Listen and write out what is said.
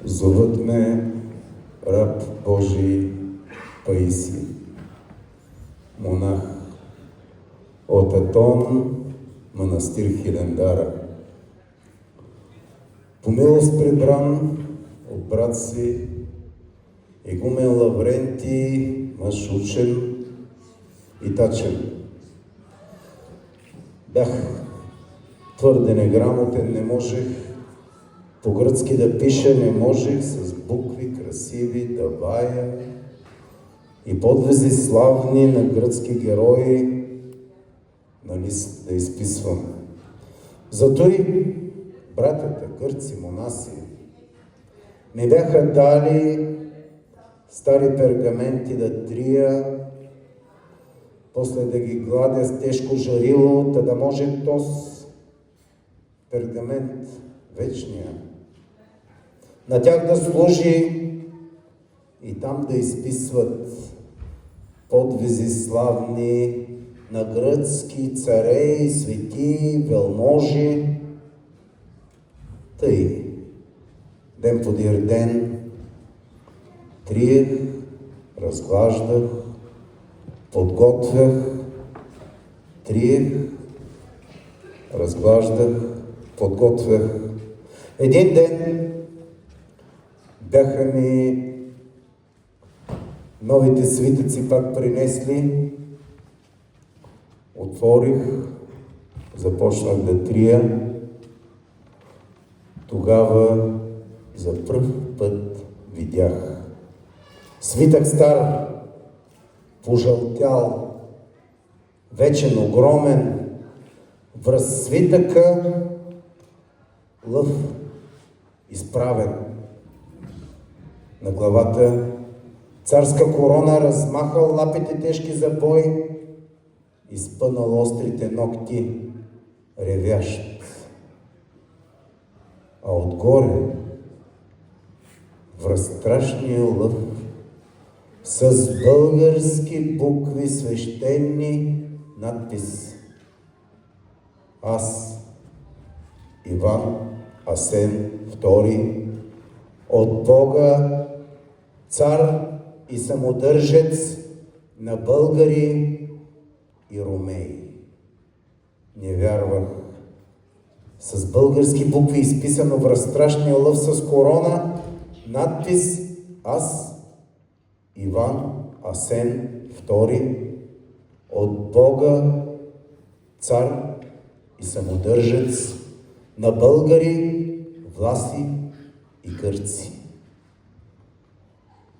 Зовът ме раб Божий Паисий, монах от Атон, манастир Хилендара. По милост прибран от брат си игумен Лаврентий, мъж учен и тачен. Бях твърде неграмотен, не можех по-гръцки да пиша, не можех с букви красиви да вая и подвизи славни на гръцки герои на лист да изписвам. Зато и братята гърци, монаси ми бяха дали стари пергаменти да трия, после да ги гладя с тежко жарило, да може този пергамент вечния на тях да служи и там да изписват подвизи славни на гръцки царе, свети, велможи. Тъй, ден подир ден, триех, разглаждах, подготвях, триех, разглаждах, подготвях. Един ден бяха ми новите свитъци пак принесли, отворих, започнах да трия. Тогава за пръв път видях свитък стар, пожълтял, вечен, огромен, връз свитъка лъв изправен. На главата царска корона, размахал лапите тежки за бой, изпънал острите ногти, ревящ. А отгоре, в разстрашния лъв, с български букви свещени надпис: аз, Иван Асен II, от Бога, цар и самодържец на българи и ромеи. Не вярвах. С български букви изписано в разстрашния лъв с корона, надпис: аз, Иван Асен II, от Бога, цар и самодържец на българи, власи и гърци.